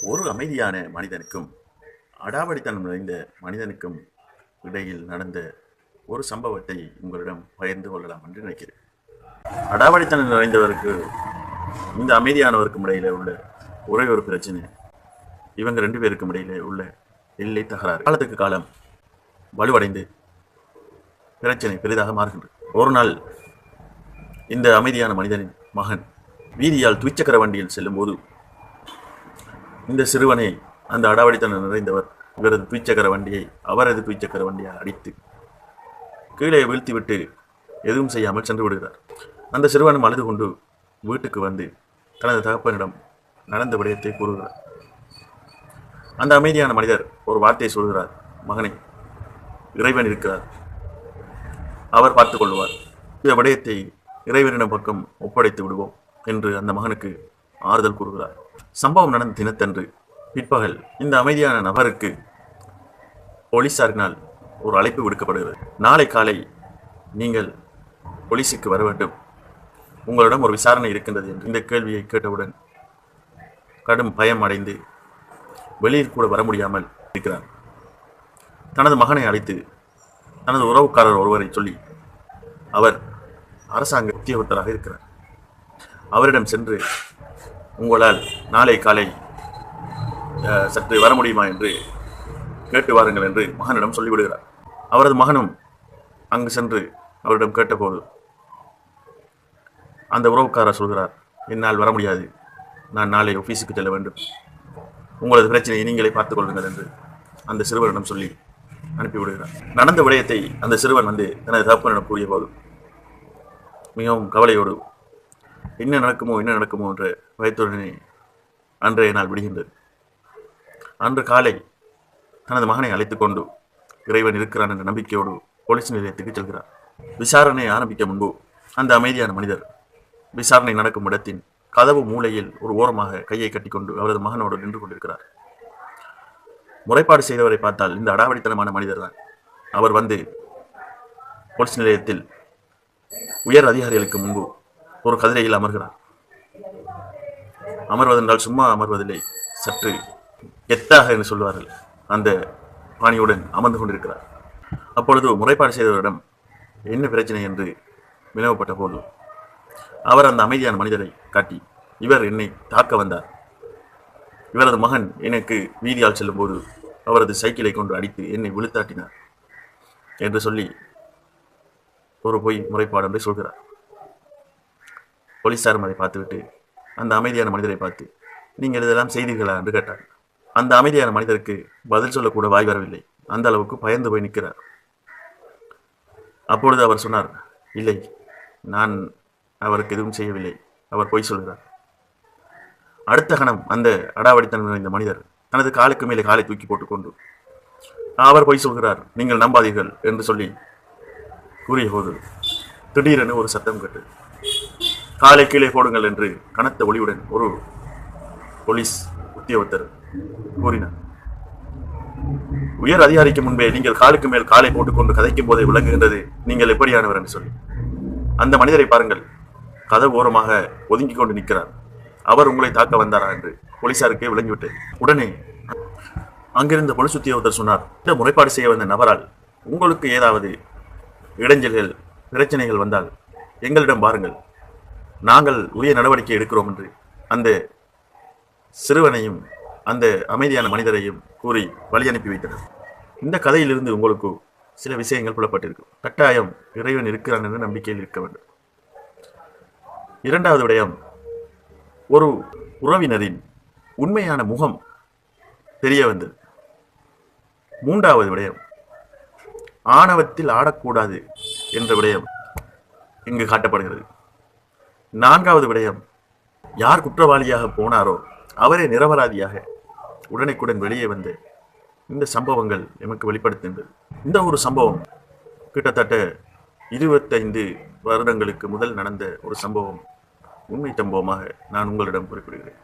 ஒரு அமைதியான மனிதனுக்கும் அடாவடித்தனம் நிறைந்த மனிதனுக்கும் இடையில் நடந்த ஒரு சம்பவத்தை உங்களிடம் பகிர்ந்து கொள்ளலாம் என்று நினைக்கிறேன். அடாவடித்தனம் நிறைந்தவருக்கு இந்த அமைதியானவருக்கும் இடையில உள்ள ஒரே ஒரு பிரச்சனை, இவங்க ரெண்டு பேருக்கும் இடையில உள்ள எல்லை தகராறு காலத்துக்கு காலம் வலுவடைந்து பிரச்சனை பெரிதாக மாறுகின்றது. ஒரு நாள் இந்த அமைதியான மனிதனின் மகன் வீதியால் துவிச்சக்கர வண்டியில் செல்லும் போது இந்த சிறுவனை அந்த அடாவடித்தனம் நிறைந்தவர் இவரது துவிச்சக்கர வண்டியை அவரது துவிச்சக்கர வண்டியால் அடித்து கீழே வீழ்த்திவிட்டு எதுவும் செய்யாமல் சென்று விடுகிறார். அந்த சிறுவனும் அழுது கொண்டு வீட்டுக்கு வந்து தனது தகப்பனிடம் நடந்த விடயத்தை கூறுகிறார். அந்த அமைதியான மனிதர் ஒரு வார்த்தையை சொல்கிறார், மகனை, இறைவன் இருக்கிறார், அவர் பார்த்துக் கொள்வார், இந்த விடயத்தை இறைவனிடம் பக்கம் ஒப்படைத்து விடுவோம் என்று அந்த மகனுக்கு ஆறுதல் கூறுகிறார். சம்பவம் நடந்த தினத்தன்று பிற்பகல் இந்த அமைதியான நபருக்கு போலீசாரினால் ஒரு அழைப்பு விடுக்கப்படுகிறது. நாளை காலை நீங்கள் போலீஸுக்கு வர வேண்டும், உங்களிடம் ஒரு விசாரணை இருக்கின்றது என்று. இந்த கேள்வியை கேட்டவுடன் கடும் பயம் அடைந்து வெளியில் கூட வர முடியாமல் இருக்கிறார். தனது மகனை அழைத்து தனது உறவுக்காரர் ஒருவரை சொல்லி, அவர் அரசாங்க உத்தியோகத்தராக இருக்கிறார், அவரிடம் சென்று உங்களால் நாளை காலை சற்று வர முடியுமா என்று கேட்டு வாருங்கள் என்று மகனிடம் சொல்லிவிடுகிறார். அவரது மகனும் அங்கு சென்று அவரிடம் கேட்டபோது அந்த உறவுக்காரர் சொல்கிறார், என்னால் வர முடியாது, நான் நாளை ஆஃபீஸுக்கு செல்ல வேண்டும், உங்களது பிரச்சனையை நீங்களே பார்த்துக் கொள்ளுங்கள் என்று அந்த சிறுவனிடம் சொல்லி அனுப்பிவிடுகிறார். நடந்த விடயத்தை அந்த சிறுவன் வந்து தனது தகப்பனிடம் கூறிய போது மிகவும் கவலையோடு என்ன நடக்குமோ என்ற பயத்துடனே அன்றைய நாள் விடுகின்றது. அன்று காலை தனது மகனை அழைத்துக் கொண்டு இறைவன் இருக்கிறான் என்ற நம்பிக்கையோடு போலீஸ் நிலையத்துக்கு செல்கிறார். விசாரணை ஆரம்பிக்க முன்பு அந்த அமைதியான மனிதர் விசாரணை நடக்கும் இடத்தின் கதவு மூலையில் ஒரு ஓரமாக கையை கட்டிக்கொண்டு அவரது மகனோடு நின்று கொண்டிருக்கிறார். முறைப்பாடு செய்தவரை பார்த்தால் இந்த அடாவடித்தனமான மனிதர் தான். அவர் வந்து போலீஸ் நிலையத்தில் உயர் அதிகாரிகளுக்கு முன்பு ஒரு கதிரையில் அமர்கிறார். அமர்வதென்றால் சும்மா அமர்வதில்லை, சற்று எத்தாக என்று சொல்வார்கள், அந்த பாணியுடன் அமர்ந்து கொண்டிருக்கிறார். அப்பொழுது முறைப்பாடு செய்தவரிடம் என்ன பிரச்சனை என்று வினவப்பட்ட போது அவர் அந்த அமைதியான மனிதரை காட்டி, இவர் என்னை தாக்க வந்தார், இவரது மகன் எனக்கு வீதியால் செல்லும் போது அவரது சைக்கிளை கொண்டு அடித்து என்னை விழுத்தாட்டினார் என்று சொல்லி ஒரு பொய் முறைப்பாடு என்று சொல்கிறார். போலீசாரும் அதை பார்த்துவிட்டு அந்த அமைதியான மனிதரை பார்த்து, நீங்கள் இதெல்லாம் செய்தீர்களா என்று கேட்டார். அந்த அமைதியான மனிதருக்கு பதில் சொல்லக்கூட வாய் வரவில்லை, அந்த அளவுக்கு பயந்து போய் நிற்கிறார். அப்பொழுது அவர் சொன்னார், இல்லை, நான் அவருக்கு எதுவும் செய்யவில்லை, அவர் பொய் சொல்கிறார். அடுத்த கணம் அந்த அடாவடித்தனம் நிறைந்த மனிதர் தனது காலுக்கு மேலே காலை தூக்கி போட்டுக்கொண்டு அவர் பொய் சொல்கிறார், நீங்கள் நம்பாதீர்கள் என்று சொல்லி கூறிய போது திடீரென ஒரு சத்தம் கேட்டு காலை கீழே போடுங்கள் என்று கனத்த ஒளியுடன் ஒரு போலீஸ் உத்தியோகத்தர் கூறினார். உயர் அதிகாரிக்கு முன்பே நீங்கள் காலுக்கு மேல் காலை போட்டுக்கொண்டு கதைக்கும் போதே விளங்குகின்றது நீங்கள் எப்படியானவர் என்று சொல்லி. அந்த மனிதரை பாருங்கள், கதவு ஓரமாக ஒதுங்கிக் கொண்டு நிற்கிறார், அவர் உங்களை தாக்க வந்தாரா என்று போலீசாருக்கே விளங்கிவிட்டது. உடனே அங்கிருந்த போலீஸ் உத்தியோகத்தர் சொன்னார், இந்த முறைப்பாடு செய்ய வந்த நபரால் உங்களுக்கு ஏதாவது இடைஞ்சல்கள் பிரச்சனைகள் வந்தால் எங்களிடம் பாருங்கள், நாங்கள் உரிய நடவடிக்கை எடுக்கிறோம் என்று அந்த சிறுவனையும் அந்த அமைதியான மனிதரையும் கூறி வழி அனுப்பி வைத்தனர். இந்த கதையிலிருந்து உங்களுக்கு சில விஷயங்கள் புலப்பட்டிருக்கும். கட்டாயம் இறைவன் இருக்கிறான் என்ற நம்பிக்கையில் இருக்க வேண்டும். இரண்டாவது விடயம், ஒரு உறவினரின் உண்மையான முகம் தெரிய வந்தது. மூன்றாவது விடயம், ஆணவத்தில் ஆடக்கூடாது என்ற விடயம் இங்கு காட்டப்படுகிறது. நான்காவது விடயம், யார் குற்றவாளியாக போனாரோ அவரே நிரபராதியாக உடனுக்குடன் வெளியே வந்து இந்த சம்பவங்கள் எமக்கு வெளிப்படுத்துகின்றது. இந்த ஒரு சம்பவம் கிட்டத்தட்ட 25 வருடங்களுக்கு முதல் நடந்த ஒரு சம்பவம் உண்மை சம்பவமாக நான் உங்களிடம் குறிப்பிடுகிறேன்.